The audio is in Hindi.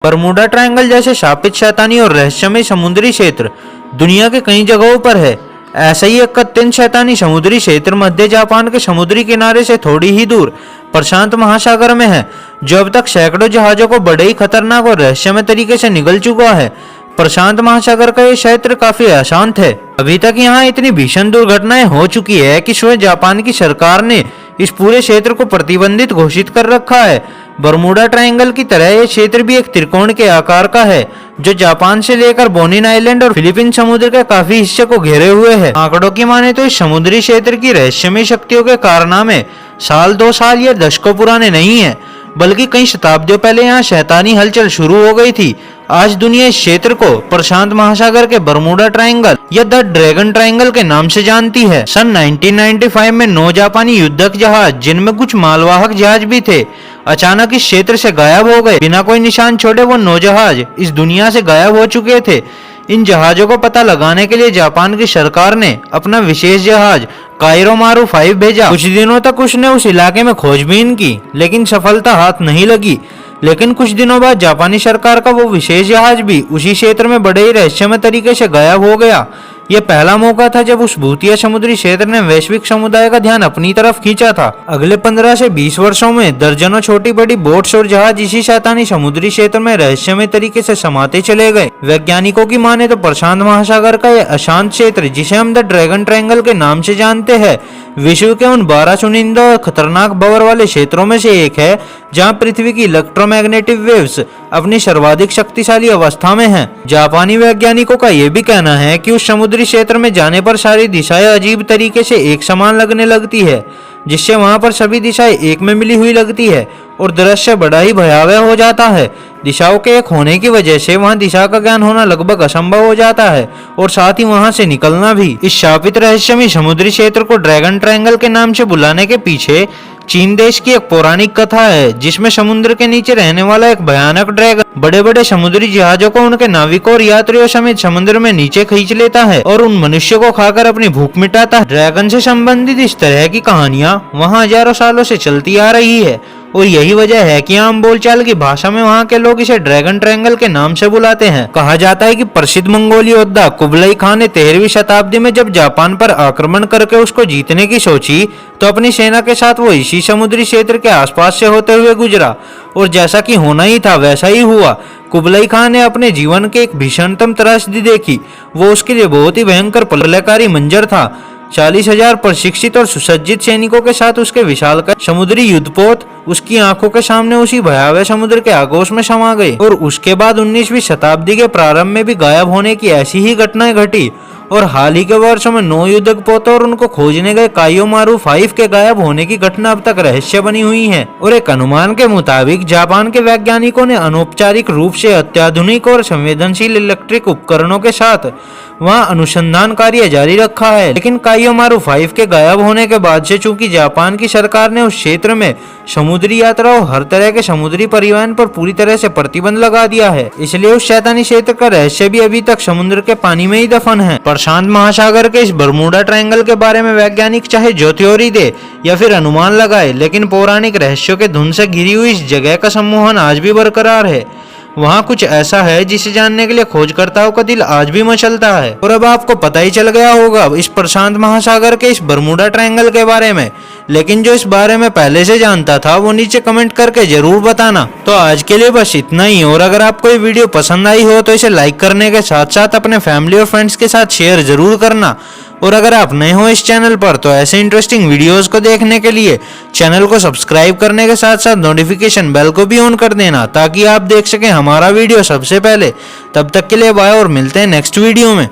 बरमूडा ट्रायंगल जैसे शापित शैतानी और रहस्यमय समुद्री क्षेत्र दुनिया के कई जगहों पर है। ऐसा ही एक अत्यंत शैतानी समुद्री क्षेत्र मध्य जापान के समुद्री किनारे से थोड़ी ही दूर प्रशांत महासागर में है, जो अब तक सैकड़ों जहाजों को बड़े ही खतरनाक और रहस्यमय तरीके से निगल चुका है। प्रशांत महासागर का यह क्षेत्र काफी अशांत है। अभी तक यहाँ इतनी भीषण दुर्घटनाएं हो चुकी है कि स्वयं जापान की सरकार ने इस पूरे क्षेत्र को प्रतिबंधित घोषित कर रखा है। बरमूडा ट्रायंगल की तरह यह क्षेत्र भी एक त्रिकोण के आकार का है, जो जापान से लेकर बोनिन आइलैंड और फिलीपीन समुद्र के काफी हिस्से को घेरे हुए है। आंकड़ों की माने तो इस समुद्री क्षेत्र की रहस्यमय शक्तियों के कारनामे साल 2 साल या दशकों पुराने नहीं है, बल्कि कई शताब्दियों पहले यहाँ शैतानी हलचल शुरू हो गई थी। आज दुनिया इस क्षेत्र को प्रशांत महासागर के बरमूडा ट्रायंगल या द ड्रैगन ट्रायंगल के नाम से जानती है। सन 1995 में 9 जापानी युद्धक जहाज, जिनमें कुछ मालवाहक जहाज भी थे, अचानक इस क्षेत्र से गायब हो गए। बिना कोई निशान छोड़े वो 9 जहाज इस दुनिया से गायब हो चुके थे। इन जहाजों को पता लगाने के लिए जापान की सरकार ने अपना विशेष जहाज काइरोमारू 5 भेजा। कुछ दिनों तक उसने उस इलाके में खोजबीन की, लेकिन सफलता हाथ नहीं लगी। लेकिन कुछ दिनों बाद जापानी सरकार का वो विशेष जहाज भी उसी क्षेत्र में बड़े ही रहस्यमय तरीके से गायब हो गया। यह पहला मौका था जब उस भूतिया समुद्री क्षेत्र ने वैश्विक समुदाय का ध्यान अपनी तरफ खींचा था। अगले 15 से 20 वर्षों में दर्जनों छोटी बड़ी बोट्स और जहाज इसी शैतानी समुद्री क्षेत्र में रहस्यमय तरीके से समाते चले गए। वैज्ञानिकों की माने तो प्रशांत महासागर का यह अशांत क्षेत्र, जिसे हम द ड्रैगन ट्रायंगल के नाम से जानते हैं, विश्व के उन 12 चुनिंदा और खतरनाक बवर वाले क्षेत्रों में से एक है, जहां पृथ्वी की इलेक्ट्रोमैग्नेटिक वेव्स अपनी सर्वाधिक शक्तिशाली अवस्था में हैं। जापानी वैज्ञानिकों का यह भी कहना है कि उस समुद्री क्षेत्र में जाने पर सारी दिशाएं अजीब तरीके से एक समान लगने लगती है, जिससे वहां पर सभी दिशाएं एक में मिली हुई लगती है और दृश्य बड़ा ही भयावह हो जाता है। दिशाओं के एक होने की वजह से वहां दिशा का ज्ञान होना लगभग असंभव हो जाता है और साथ ही वहां से निकलना भी। इस शापित रहस्यमय समुद्री क्षेत्र को ड्रैगन ट्रायंगल के नाम से बुलाने के पीछे चीन देश की एक पौराणिक कथा है, जिसमें समुद्र के नीचे रहने वाला एक भयानक ड्रैगन बड़े बड़े समुद्री जहाजों को उनके नाविकों और यात्रियों समेत समुद्र में नीचे खींच लेता है और उन मनुष्यों को खाकर अपनी भूख मिटाता है। ड्रैगन से संबंधित इस तरह की कहानियां वहां हजारों सालों से चलती आ रही है और यही वजह है कि आम बोलचाल की भाषा में वहां के लोग इसे ड्रैगन ट्रायंगल के नाम से बुलाते हैं। कहा जाता है कि प्रसिद्ध मंगोली योद्धा कुबलाई खान ने 13वीं शताब्दी में जब जापान पर आक्रमण करके उसको जीतने की सोची, तो अपनी सेना के साथ वो इसी समुद्री क्षेत्र के आसपास से होते हुए गुजरा और जैसा कि होना ही था वैसा ही हुआ। कुबलाई खान ने अपने जीवन के एक भीषणतम त्रासदी देखी। वो उसके लिए बहुत ही भयंकर प्रलयकारी मंजर था। 40,000 प्रशिक्षित और सुसज्जित सैनिकों के साथ उसके विशालकाय समुद्री युद्धपोत उसकी आंखों के सामने उसी भयावह समुद्र के आगोश में समा गए। और उसके बाद 19वीं शताब्दी के प्रारंभ में भी गायब होने की ऐसी ही घटनाएं घटी और हाल ही के वर्षों में 9 युद्धक पोतों और उनको खोजने गए काइयोमारू 5 के गायब होने की घटना अब तक रहस्य बनी हुई है। और एक अनुमान के मुताबिक जापान के वैज्ञानिकों ने अनौपचारिक रूप से अत्याधुनिक और संवेदनशील इलेक्ट्रिक उपकरणों के साथ वहां अनुसंधान कार्य जारी रखा है। लेकिन काइयोमारू 5 के गायब होने के बाद से चूंकि जापान की सरकार ने उस क्षेत्र में समुद्री यात्रा और हर तरह के समुद्री परिवहन पर पूरी तरह से प्रतिबंध लगा दिया है, इसलिए उस शैतानी क्षेत्र का रहस्य भी अभी तक समुद्र के पानी में ही दफन है। प्रशांत महासागर के इस बरमूडा ट्रायंगल के बारे में वैज्ञानिक चाहे जो थ्योरी दे या फिर अनुमान लगाए, लेकिन पौराणिक रहस्यों के धुन से घिरी हुई इस जगह का सम्मोहन आज भी बरकरार है। वहाँ कुछ ऐसा है जिसे जानने के लिए खोजकर्ताओं का दिल आज भी मचलता है। और अब आपको पता ही चल गया होगा इस प्रशांत महासागर के इस बरमूडा ट्रायंगल के बारे में, लेकिन जो इस बारे में पहले से जानता था वो नीचे कमेंट करके जरूर बताना। तो आज के लिए बस इतना ही। और अगर आपको ये वीडियो पसंद आई हो तो इसे लाइक करने के साथ साथ अपने फैमिली और फ्रेंड्स के साथ शेयर जरूर करना। और अगर आप नए हो इस चैनल पर तो ऐसे इंटरेस्टिंग वीडियोस को देखने के लिए चैनल को सब्सक्राइब करने के साथ साथ नोटिफिकेशन बेल को भी ऑन कर देना, ताकि आप देख सकें हमारा वीडियो सबसे पहले। तब तक के लिए बाय और मिलते हैं नेक्स्ट वीडियो में।